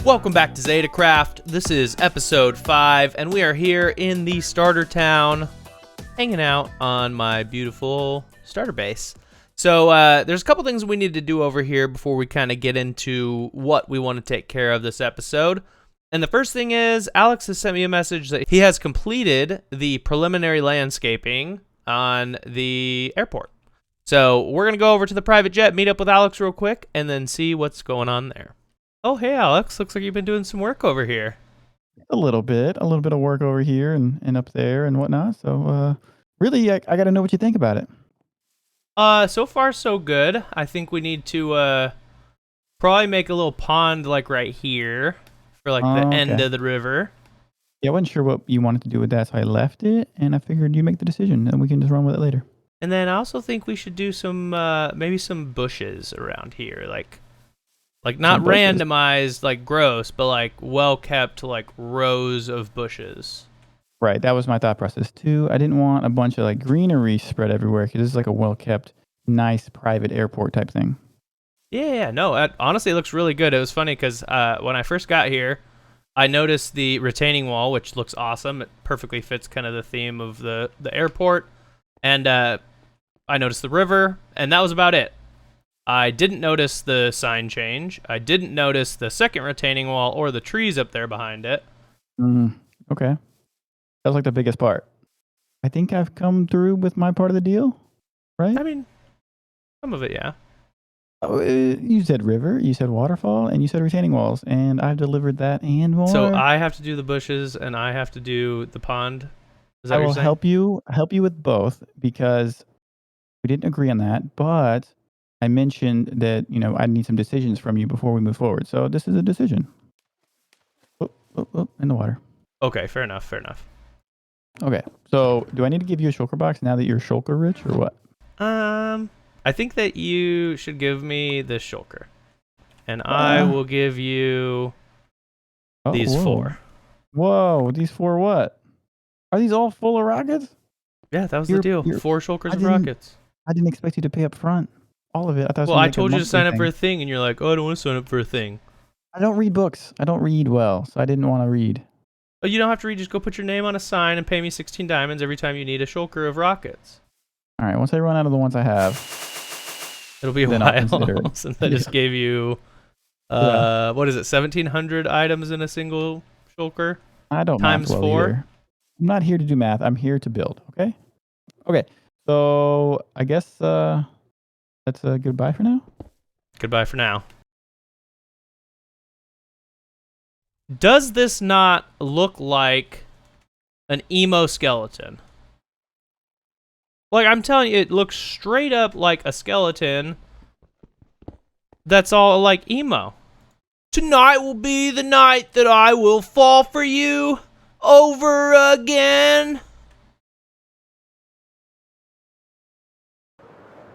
Welcome back to Zetacraft. This is episode 5, and we are here in the starter town, hanging out on my beautiful starter base. So there's a couple things we need to do over here before we kind of get into what we want to take care of this episode. And the first thing is, Alex has sent me a message that he has completed the preliminary landscaping on the airport. So we're going to go over to the private jet, meet up with Alex real quick, and then see what's going on there. Oh, hey, Alex. Looks like you've been doing some work over here. A little bit of work over here and up there and whatnot. So really, I got to know what you think about it. So far, so good. I think we need to probably make a little pond like right here for like the end of the river. Yeah, I wasn't sure what you wanted to do with that, so I left it, and I figured you make the decision, and we can just run with it later. And then I also think we should do some maybe some bushes around here, like not randomized, like gross, but like well kept, like rows of bushes. Right, that was my thought process too. I didn't want a bunch of like greenery spread everywhere because this is like a well kept, nice private airport type thing. Yeah, no, honestly, it looks really good. It was funny because when I first got here, I noticed the retaining wall, which looks awesome. It perfectly fits kind of the theme of the airport, and I noticed the river, and that was about it. I didn't notice the sign change. I didn't notice the second retaining wall or the trees up there behind it. Okay. That was like the biggest part. I think I've come through with my part of the deal, right? I mean, some of it, yeah. Oh, you said river, you said waterfall, and you said retaining walls, and I've delivered that and more. So I have to do the bushes, and I have to do the pond. Is that I what you're will saying? help you with both because we didn't agree on that, but I mentioned that, I need some decisions from you before we move forward. So this is a decision. In the water. Okay, fair enough. Okay, so do I need to give you a shulker box now that you're shulker rich or what? I think that you should give me this shulker, and I will give you these 4. Whoa, these 4 what? Are these all full of rockets? Yeah, that was the deal. 4 shulkers of rockets. I didn't expect you to pay up front. All of it. I told you to sign up for a thing, and you're like, oh, I don't want to sign up for a thing. I don't read books. I don't read well, so I didn't want to read. Oh, you don't have to read. Just go put your name on a sign and pay me 16 diamonds every time you need a shulker of rockets. All right, once I run out of the ones I have, it'll be a while since I just gave you, what is it, 1,700 items in a single shulker? I don't times math well 4. Here. I'm not here to do math. I'm here to build. Okay. So I guess that's a goodbye for now. Goodbye for now. Does this not look like an emo skeleton? Like, I'm telling you, it looks straight up like a skeleton that's all like emo. Tonight will be the night that I will fall for you over again.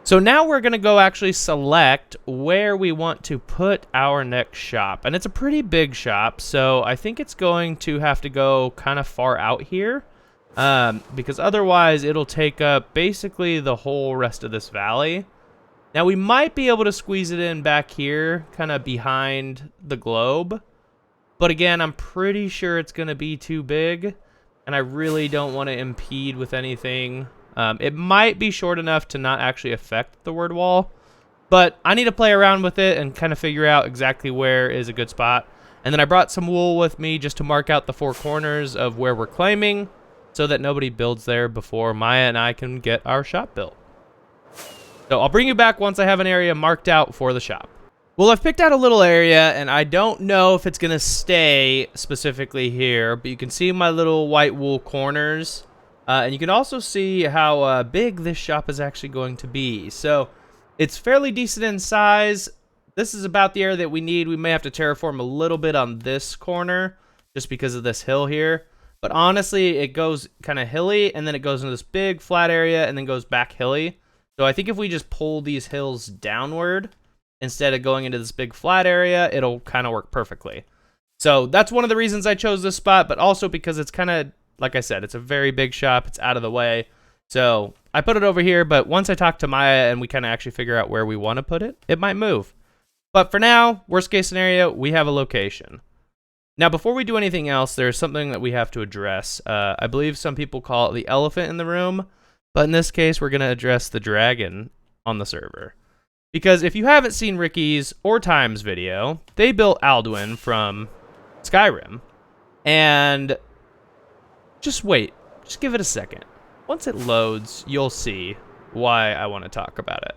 So now we're going to go actually select where we want to put our next shop. And it's a pretty big shop, so I think it's going to have to go kind of far out here. Because otherwise it'll take up basically the whole rest of this valley. Now we might be able to squeeze it in back here, kind of behind the globe. But again, I'm pretty sure it's going to be too big. And I really don't want to impede with anything. It might be short enough to not actually affect the word wall, but I need to play around with it and kind of figure out exactly where is a good spot. And then I brought some wool with me just to mark out the 4 corners of where we're claiming so that nobody builds there before Maya and I can get our shop built. So I'll bring you back once I have an area marked out for the shop. Well, I've picked out a little area, and I don't know if it's going to stay specifically here, but you can see my little white wool corners. And you can also see how big this shop is actually going to be. So it's fairly decent in size. This is about the area that we need. We may have to terraform a little bit on this corner just because of this hill here. But honestly, it goes kind of hilly, and then it goes into this big flat area and then goes back hilly. So I think if we just pull these hills downward instead of going into this big flat area, it'll kind of work perfectly. So that's one of the reasons I chose this spot, but also because it's kind of, like I said, it's a very big shop. It's out of the way. So I put it over here, but once I talk to Maya and we kind of actually figure out where we want to put it, it might move. But for now, worst case scenario, we have a location. Now, before we do anything else, there's something that we have to address. I believe some people call it the elephant in the room, but in this case, we're going to address the dragon on the server. Because if you haven't seen Ricky's or Time's video, they built Alduin from Skyrim. And just wait. Just give it a second. Once it loads, you'll see why I want to talk about it.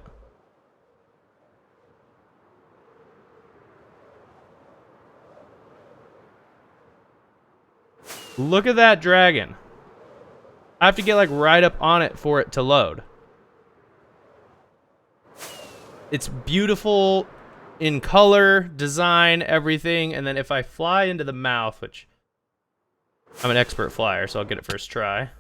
Look at that dragon. I have to get like right up on it for it to load. It's beautiful in color, design, everything. And then if I fly into the mouth, which I'm an expert flyer, so I'll get it first try.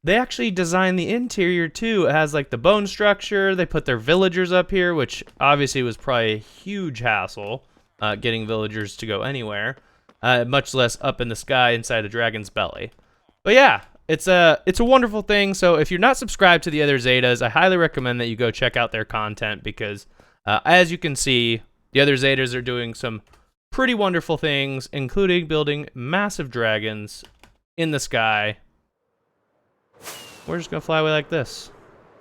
They actually designed the interior too. It has like the bone structure. They put their villagers up here, which obviously was probably a huge hassle getting villagers to go anywhere. Much less up in the sky inside a dragon's belly. But yeah, it's a wonderful thing. So if you're not subscribed to the other Zetas, I highly recommend that you go check out their content because as you can see, the other Zetas are doing some pretty wonderful things, including building massive dragons in the sky. We're just going to fly away like this.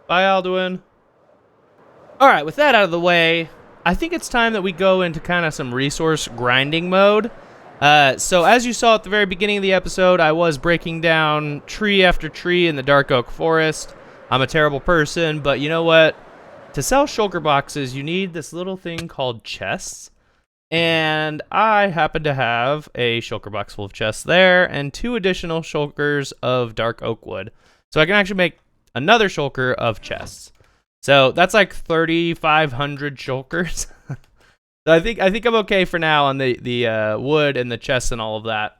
Bye, Alduin. All right, with that out of the way, I think it's time that we go into kind of some resource grinding mode. So as you saw at the very beginning of the episode, I was breaking down tree after tree in the dark oak forest. I'm a terrible person, but you know what? To sell shulker boxes, you need this little thing called chests. And I happen to have a shulker box full of chests there and 2 additional shulkers of dark oak wood. So I can actually make another shulker of chests. So that's like 3,500 shulkers. So I think I'm okay for now on the wood and the chests and all of that.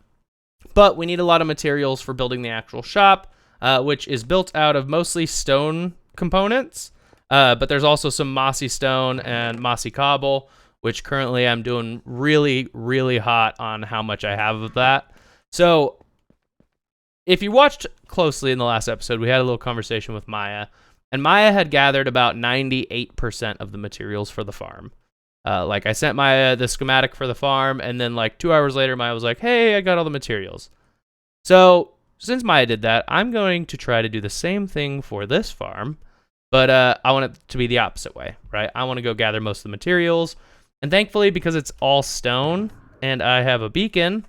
But we need a lot of materials for building the actual shop, which is built out of mostly stone components. But there's also some mossy stone and mossy cobble, which currently I'm doing really, really hot on how much I have of that. So if you watched closely in the last episode, we had a little conversation with Maya. And Maya had gathered about 98% of the materials for the farm. Like I sent Maya the schematic for the farm, and then like 2 hours later, Maya was like, hey, I got all the materials. So since Maya did that, I'm going to try to do the same thing for this farm, but I want it to be the opposite way, right? I want to go gather most of the materials, and thankfully, because it's all stone and I have a beacon,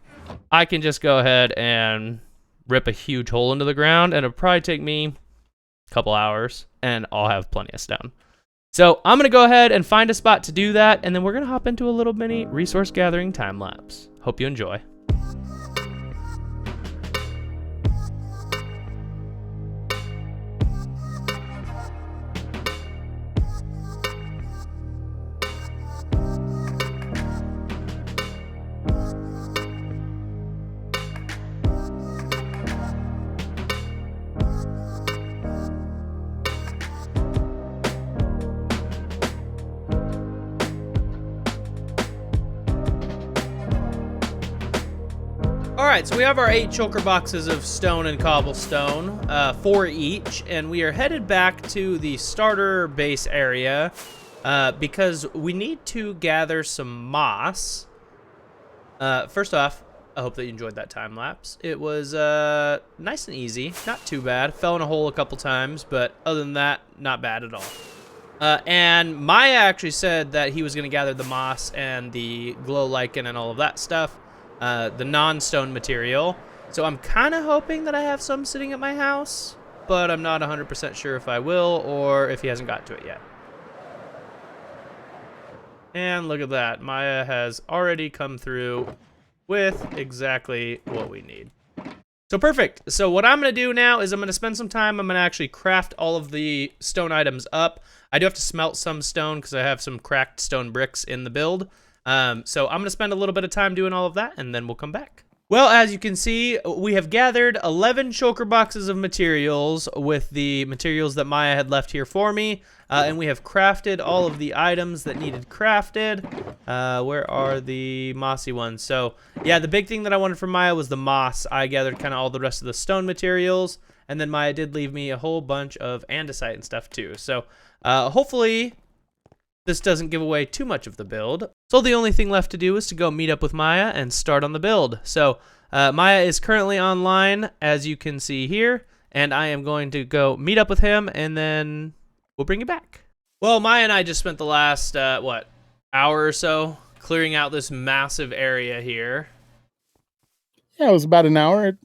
I can just go ahead and rip a huge hole into the ground, and it'll probably take me a couple hours, and I'll have plenty of stone. So I'm going to go ahead and find a spot to do that, and then we're going to hop into a little mini resource gathering time lapse. Hope you enjoy. Alright, so we have our 8 shulker boxes of stone and cobblestone, 4 each, and we are headed back to the starter base area because we need to gather some moss. First off, I hope that you enjoyed that time lapse. It was nice and easy, not too bad. Fell in a hole a couple times, but other than that, not bad at all. And Maya actually said that he was going to gather the moss and the glow lichen and all of that stuff. The non-stone material. So I'm kind of hoping that I have some sitting at my house, but I'm not 100% sure if I will or if he hasn't got to it yet. And look at that. Maya has already come through with exactly what we need. So perfect. So what I'm going to do now is I'm going to spend some time. I'm going to actually craft all of the stone items up. I do have to smelt some stone because I have some cracked stone bricks in the build. So I'm going to spend a little bit of time doing all of that, and then we'll come back. Well, as you can see, we have gathered 11 shulker boxes of materials with the materials that Maya had left here for me, and we have crafted all of the items that needed crafted. Where are the mossy ones? So, yeah, the big thing that I wanted from Maya was the moss. I gathered kind of all the rest of the stone materials, and then Maya did leave me a whole bunch of andesite and stuff too. So, hopefully this doesn't give away too much of the build. So the only thing left to do is to go meet up with Maya and start on the build. So Maya is currently online, as you can see here, and I am going to go meet up with him, and then we'll bring you back. Well, Maya and I just spent the last, hour or so clearing out this massive area here. Yeah, it was about an hour. It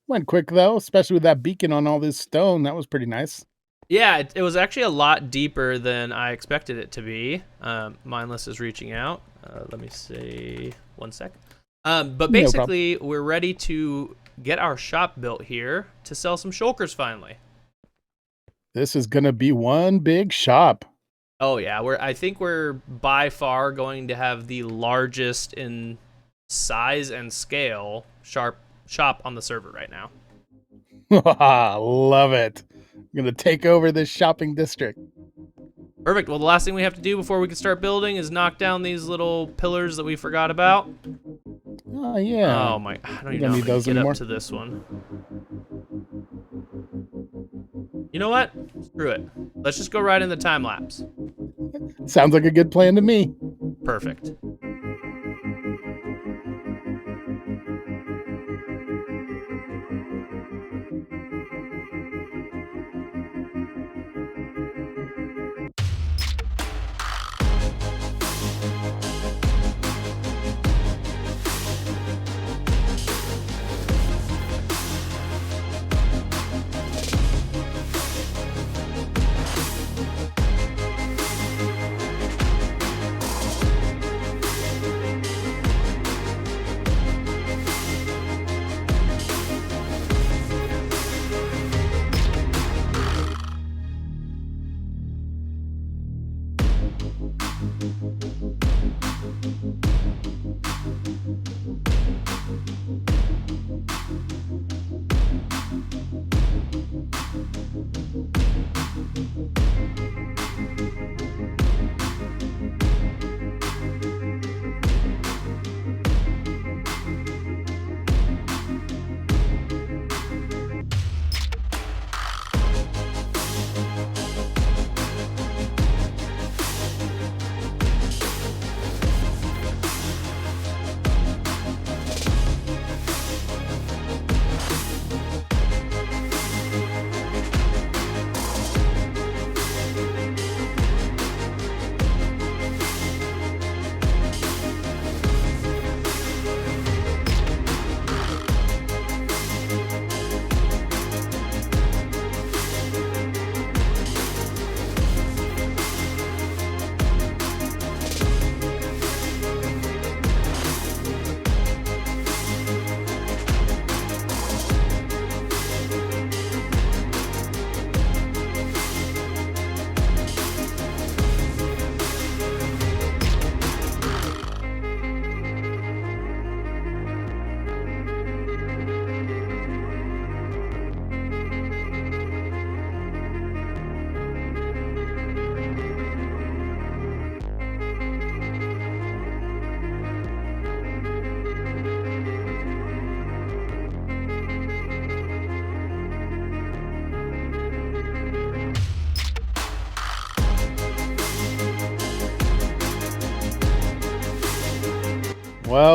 went quick, though, especially with that beacon on all this stone. That was pretty nice. Yeah, it was actually a lot deeper than I expected it to be. Mindless is reaching out. Let me see. 1 second. But basically, we're ready to get our shop built here to sell some shulkers finally. This is going to be one big shop. Oh, yeah. I think we're by far going to have the largest in size and scale shop on the server right now. Love it. I'm going to take over this shopping district. Perfect. Well, the last thing we have to do before we can start building is knock down these little pillars that we forgot about. Oh, yeah. Oh, my. I don't even know how to get up to this one. You know what? Screw it. Let's just go right in the time lapse. Sounds like a good plan to me. Perfect.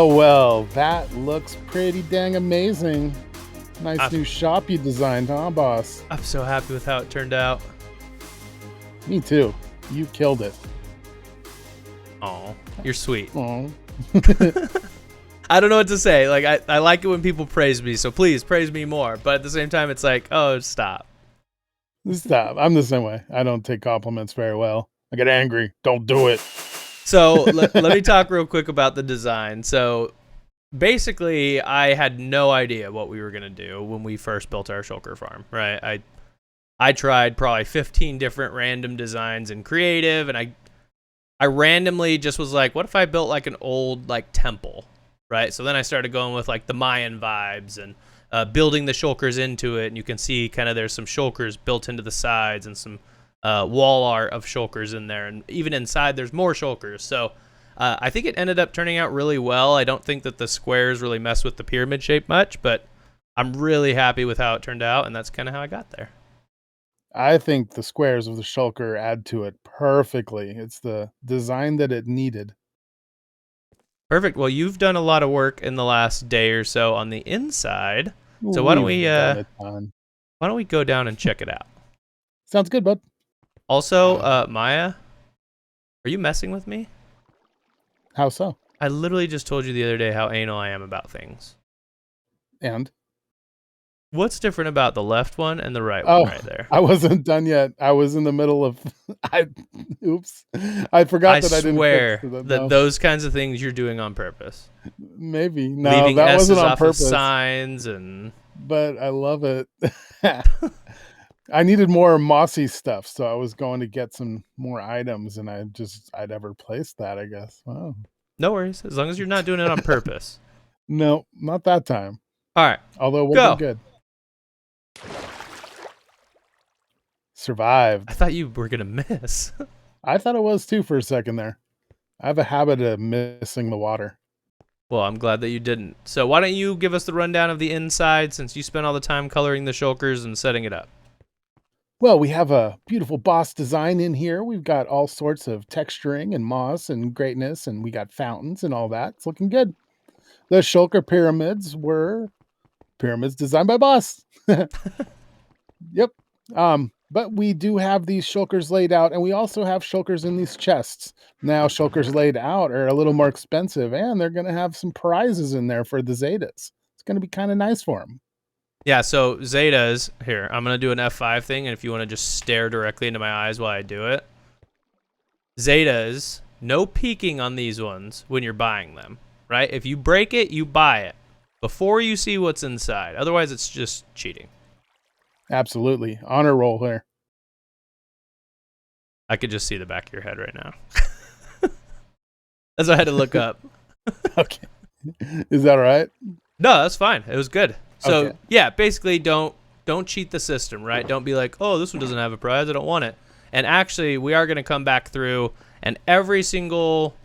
Well, that looks pretty dang amazing. Nice new shop you designed, huh, boss? I'm so happy with how it turned out. Me too. You killed it. Oh, you're sweet. Oh. I don't know what to say. Like, I like it when people praise me, so please praise me more. But at the same time, it's like, oh, stop. Stop. I'm the same way. I don't take compliments very well. I get angry. Don't do it. So let me talk real quick about the design. So basically, I had no idea what we were going to do when we first built our shulker farm, right? I tried probably 15 different random designs in creative, and I randomly just was like, what if I built like an old like temple, right? So then I started going with like the Mayan vibes and building the shulkers into it, and you can see kind of there's some shulkers built into the sides and some wall art of shulkers in there, and even inside there's more shulkers. So I think it ended up turning out really well. I don't think that the squares really mess with the pyramid shape much, but I'm really happy with how it turned out, and that's kind of how I got there. I think the squares of the shulker add to it perfectly. It's the design that it needed. Perfect. Well, you've done a lot of work in the last day or so on the inside. So why don't We've we done a ton. why don't we go down and check it out? Sounds good, bud. Also, Maya, are you messing with me? How so? I literally just told you the other day how anal I am about things. And What's different about the left one and the right one right there? I wasn't done yet. I was in the middle of. Oops, I forgot that I didn't swear fix it. that No. those kinds of things you're doing on purpose. Maybe no, Leaving that S's wasn't on off purpose. of signs and. But I love it. I needed more mossy stuff, so I was going to get some more items, and I'd ever placed that. I guess. Wow. No worries, as long as you're not doing it on purpose. No, not that time. All right, Although it would go. have been good. Survived. I thought you were gonna miss. I thought it was too for a second there. I have a habit of missing the water. Well, I'm glad that you didn't. So why don't you give us the rundown of the inside since you spent all the time coloring the shulkers and setting it up? Well, we have a beautiful boss design in here. We've got all sorts of texturing and moss and greatness, and we got fountains and all that. It's looking good. The shulker pyramids were pyramids designed by boss. Yep. But we do have these shulkers laid out, and we also have shulkers in these chests. Now, shulkers laid out are a little more expensive, and they're going to have some prizes in there for the Zetas. It's going to be kind of nice for them. Yeah, so Zetas, here, I'm going to do an F5 thing, and if you want to just stare directly into my eyes while I do it. Zetas, no peeking on these ones when you're buying them, right? If you break it, you buy it before you see what's inside. Otherwise, it's just cheating. Absolutely. Honor roll here. I could just see the back of your head right now. That's why I had to look up. Okay. Is that all right? No, that's fine. It was good. So, Okay. yeah, basically don't cheat the system, right? Don't be like, oh, this one doesn't have a prize. I don't want it. And actually, we are going to come back through, and every single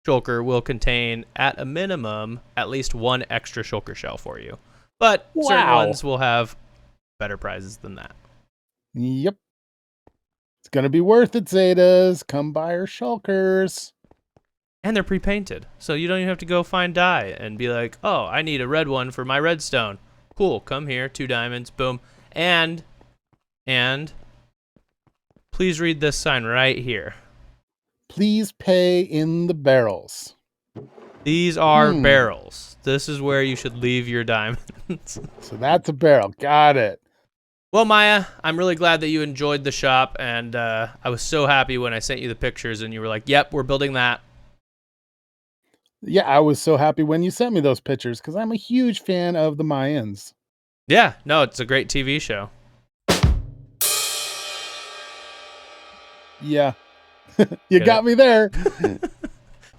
shulker will contain, at a minimum, at least one extra shulker shell for you. But certain Wow. ones will have better prizes than that. Yep. It's going to be worth it, Zetas. Come buy our shulkers. And they're pre-painted, so you don't even have to go find dye and be like, oh, I need a red one for my redstone. Cool, come here, 2 diamonds, boom. And please read this sign right here. Please pay in the barrels. These are barrels. This is where you should leave your diamonds. So that's a barrel. Got it. Well, Maya, I'm really glad that you enjoyed the shop, and I was so happy when I sent you the pictures and you were like, yep, we're building that. Yeah, I was so happy when you sent me those pictures because I'm a huge fan of the Mayans. Yeah, no, it's a great TV show. Yeah. You got me there.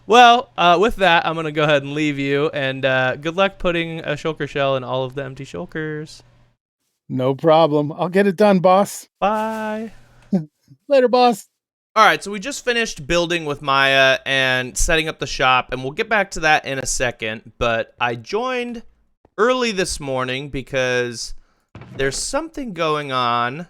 Well, with that, I'm going to go ahead and leave you, and good luck putting a shulker shell in all of the empty shulkers. No problem. I'll get it done, boss. Bye. Later, boss. All right, so we just finished building with Maya and setting up the shop, and we'll get back to that in a second, but I joined early this morning because there's something going on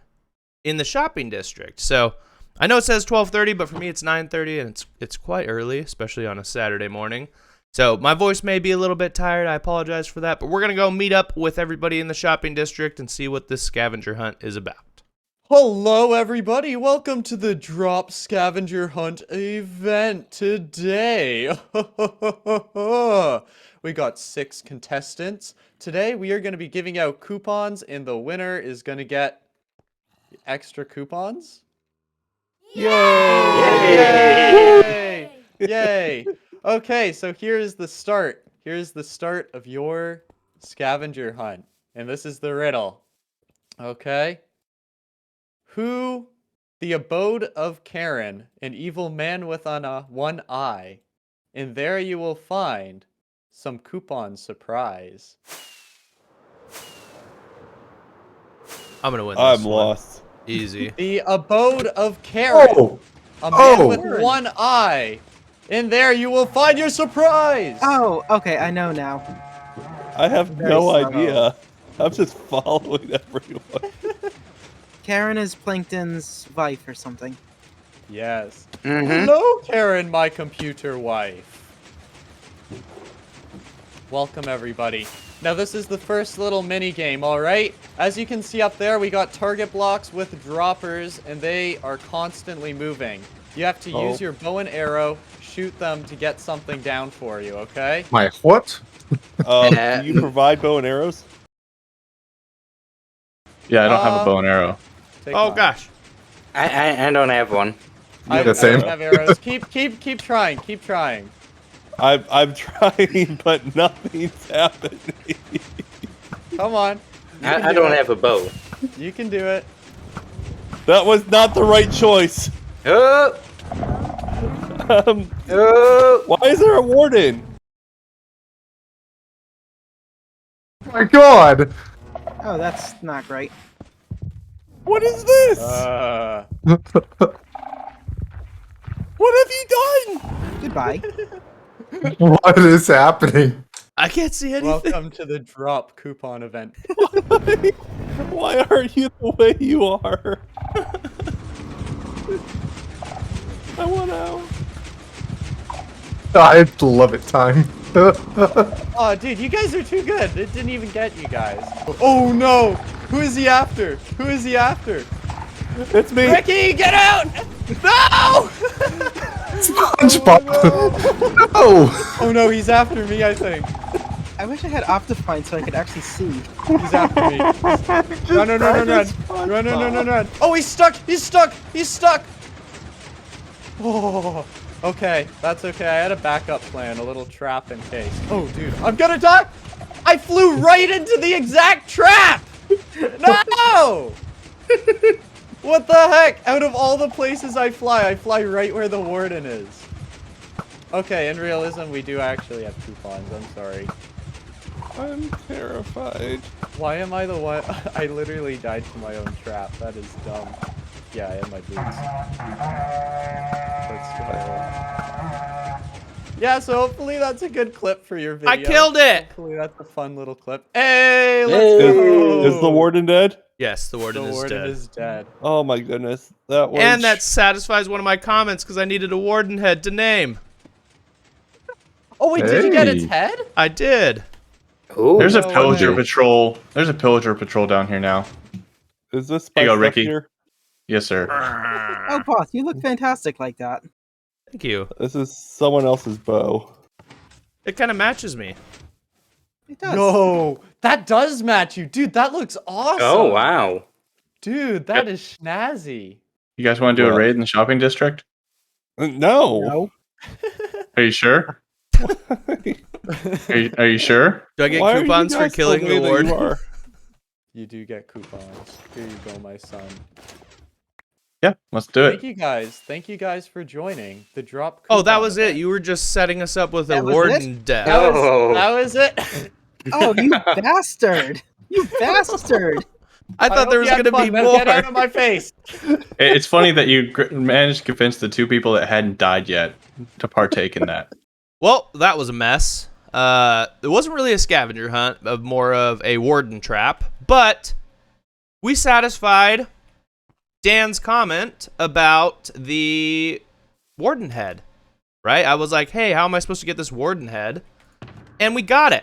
in the shopping district. So I know it says 12:30, but for me it's 9:30, and it's quite early, especially on a Saturday morning. So my voice may be a little bit tired. I apologize for that, but we're going to go meet up with everybody in the shopping district and see what this scavenger hunt is about. Hello everybody, welcome to the Drop Scavenger Hunt event today. We got 6 contestants. Today we are going to be giving out coupons and the winner is going to get extra coupons. Yay! Yay! Okay, so here's the start. Here's the start of your scavenger hunt. And this is the riddle. Okay? Who, the abode of Karen, an evil man with one eye, and there you will find some coupon surprise. I'm going to win this I'm one. lost. Easy. The abode of Karen, a man with one eye, and there you will find your surprise. Oh, okay, I know now. I have Very no subtle. idea. I'm just following everyone. Karen is Plankton's wife or something. Yes. Mm-hmm. Hello, Karen, my computer wife. Welcome, everybody. Now, this is the first little mini game, all right? As you can see up there, we got target blocks with droppers, and they are constantly moving. You have to use your bow and arrow, shoot them to get something down for you, okay? My what? Do you provide bow and arrows? Yeah, I don't have a bow and arrow. Take Oh mine. gosh. I don't have one. I the same. don't have arrows. Keep trying. Keep trying. I'm trying, but nothing's happening. Come on. I don't have a bow. You can do it. That was not the right choice. Oh! Um, Oh! why is there a warden? Oh my god! Oh, that's not great. What is this? What have you done? Goodbye. What is happening? I can't see anything. Welcome to the drop coupon event. Why are you the way you are? I want out. I love it time. Oh, dude, you guys are too good. It didn't even get you guys. Oh, no. Who is he after? Who is he after? It's me. Ricky, get out! No! SpongeBob! No! Oh, no, he's after me, I think. I wish I had Optifine so I could actually see. He's after me. Run, run, run, run, run. Run, run, run, run, run. Oh, he's stuck! He's stuck! He's stuck! Oh, okay. That's okay. I had a backup plan, a little trap in case. Oh, dude, I'm gonna die! I flew right into the exact trap! No! What the heck? Out of all the places I fly right where the warden is. Okay, in realism, we do actually have coupons. I'm sorry. I'm terrified. Why am I the one? I literally died to my own trap. That is dumb. Yeah, I have my boots. Let's go. Yeah, so hopefully that's a good clip for your video. I killed it. Hopefully that's a fun little clip. Hey, let's Hey. go. Is the warden dead? Yes, the warden, The warden is dead. is dead. Oh my goodness. That was... And that satisfies one of my comments because I needed a warden head to name. Oh wait, did you get its Hey. head? I did. Ooh. There's a No pillager way. patrol. There's a pillager patrol down here now. Is this Here you my go, stuff Ricky. here? Yes, sir. Oh, boss, you look fantastic like that. Thank you. This is someone else's bow. It kind of matches me. It does. No, that does match you, dude. That looks awesome. Oh, wow. Dude, that is snazzy. You guys want to do a What? raid in the shopping district? No. No. Are you sure? Are you sure? Do I get Why are you coupons for guys killing way the that you warden? are? You do get coupons. Here you go, my son. Yeah, let's do Thank it. you guys. Thank you guys for joining the drop. Oh, that coupon was it. event. You were just setting us up with a That was warden death. Oh. That was it. Oh, you bastard! You bastard! I thought there was going to be more. Get out of my face. It's funny that you managed to convince the two people that hadn't died yet to partake in that. Well, that was a mess. It wasn't really a scavenger hunt, more of a warden trap, but we satisfied Dan's comment about the warden head, right? I was like, hey, how am I supposed to get this warden head? And we got it.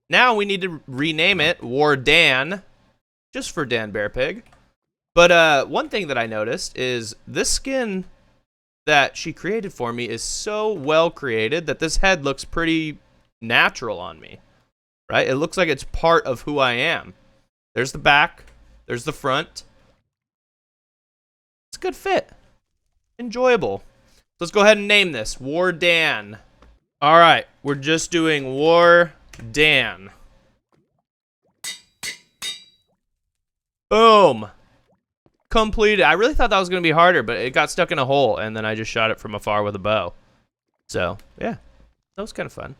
Now we need to rename it Wardan, just for Dan Bearpig. But one thing that I noticed is this skin that she created for me is so well created that this head looks pretty natural on me, right? It looks like it's part of who I am. There's the back, there's the front. It's a good fit. Enjoyable. Let's go ahead and name this Wardan. All right, we're just doing Wardan. Boom. Completed. I really thought that was going to be harder, but it got stuck in a hole, and then I just shot it from afar with a bow. So, yeah, that was kind of fun.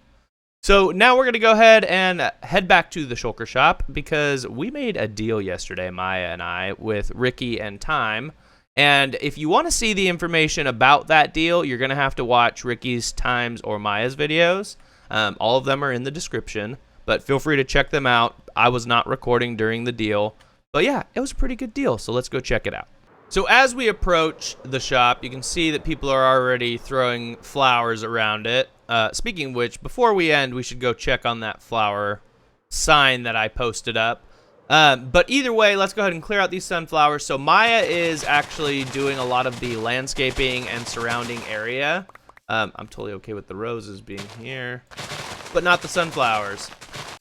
So now we're going to go ahead and head back to the Shulker shop because we made a deal yesterday, Maya and I, with Ricky and Time. And if you want to see the information about that deal, you're going to have to watch Ricky's, Time's, or Maya's videos. All of them are in the description, but feel free to check them out. I was not recording during the deal, But yeah, it was a pretty good deal, so let's go check it out. So as we approach the shop, you can see that people are already throwing flowers around it. Speaking of which, before we end, we should go check on that flower sign that I posted up. But either way, let's go ahead and clear out these sunflowers. So Maya is actually doing a lot of the landscaping and surrounding area. I'm totally okay with the roses being here, but not the sunflowers.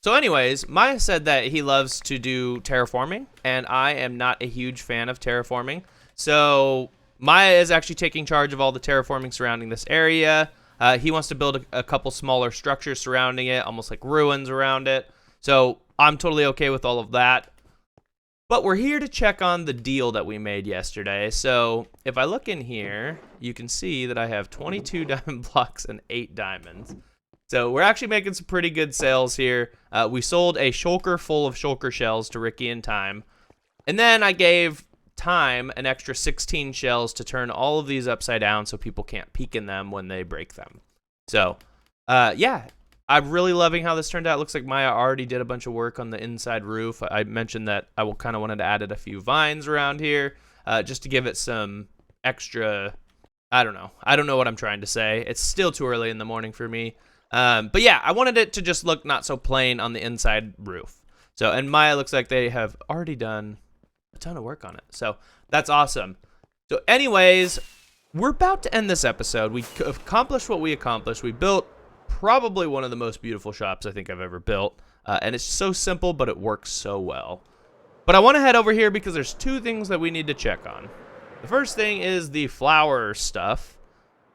So anyways, Maya said that he loves to do terraforming, and I am not a huge fan of terraforming. So Maya is actually taking charge of all the terraforming surrounding this area. He wants to build a couple smaller structures surrounding it, almost like ruins around it. So I'm totally okay with all of that. But we're here to check on the deal that we made yesterday. So if I look in here, you can see that I have 22 diamond blocks and 8 diamonds. So we're actually making some pretty good sales here. We sold a shulker full of shulker shells to Ricky and Time. And then I gave Time an extra 16 shells to turn all of these upside down so people can't peek in them when they break them. So, yeah, I'm really loving how this turned out. It looks like Maya already did a bunch of work on the inside roof. I mentioned that I kind of wanted to add a few vines around here just to give it some extra, I don't know what I'm trying to say. It's still too early in the morning for me. But yeah, I wanted it to just look not so plain on the inside roof. So, and Maya looks like they have already done a ton of work on it. So that's awesome. So anyways, we're about to end this episode. We accomplished what we accomplished. We built probably one of the most beautiful shops I think I've ever built. And it's so simple, but it works so well. But I want to head over here because there's 2 things that we need to check on. The first thing is the flower stuff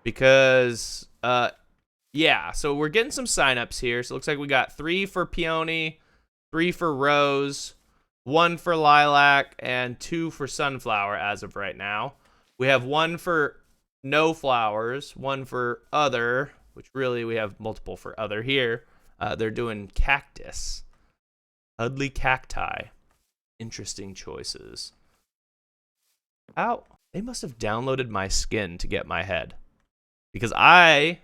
because, yeah, so we're getting some signups here. So it looks like we got 3 for peony, 3 for rose, 1 for lilac, and 2 for sunflower as of right now. We have 1 for no flowers, 1 for other, which really we have multiple for other here. They're doing cactus. Ugly cacti. Interesting choices. Ow. They must have downloaded my skin to get my head. Because I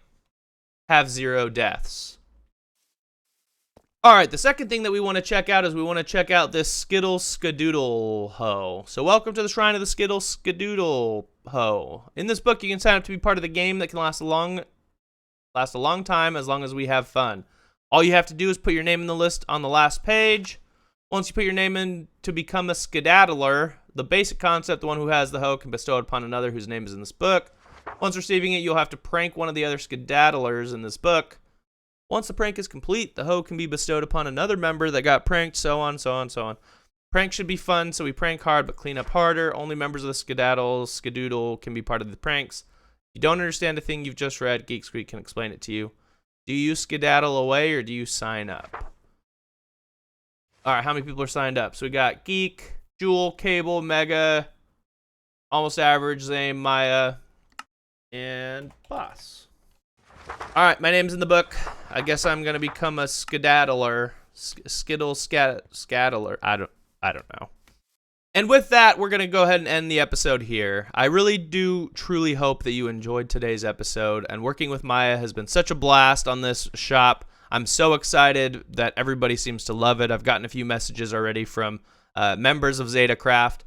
have 0 deaths. Alright, the second thing that we want to check out is we want to check out this Skittle Skadoodle Ho. So welcome to the Shrine of the Skittle Skadoodle Ho. In this book, you can sign up to be part of the game that can last a long time as long as we have fun. All you have to do is put your name in the list on the last page. Once you put your name in to become a skedaddler, the basic concept, the one who has the hoe can bestow it upon another whose name is in this book. Once receiving it, you'll have to prank one of the other skedaddlers in this book. Once the prank is complete, the hoe can be bestowed upon another member that got pranked, so on, so on, so on. Prank should be fun, so we prank hard but clean up harder. Only members of the Skadoodle can be part of the pranks. If you don't understand a thing you've just read, Geek Squeak can explain it to you. Do you skedaddle away or do you sign up? Alright, how many people are signed up? So we got Geek, Jewel, Cable, Mega, Almost Average, Zane, Maya, and Boss. Alright, my name's in the book. I guess I'm gonna become a skedaddler. Skedaddler. I don't know. And with that, we're gonna go ahead and end the episode here. I really do truly hope that you enjoyed today's episode, and working with Maya has been such a blast on this shop. I'm so excited that everybody seems to love it. I've gotten a few messages already from members of Zetacraft.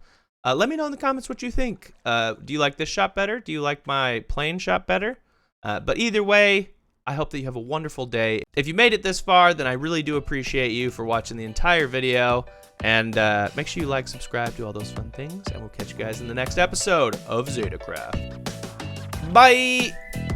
Let me know in the comments what you think. Do you like this shop better? Do you like my plain shop better? But either way, I hope that you have a wonderful day. If you made it this far, then I really do appreciate you for watching the entire video. And make sure you like, subscribe, do all those fun things. And we'll catch you guys in the next episode of Zetacraft. Bye!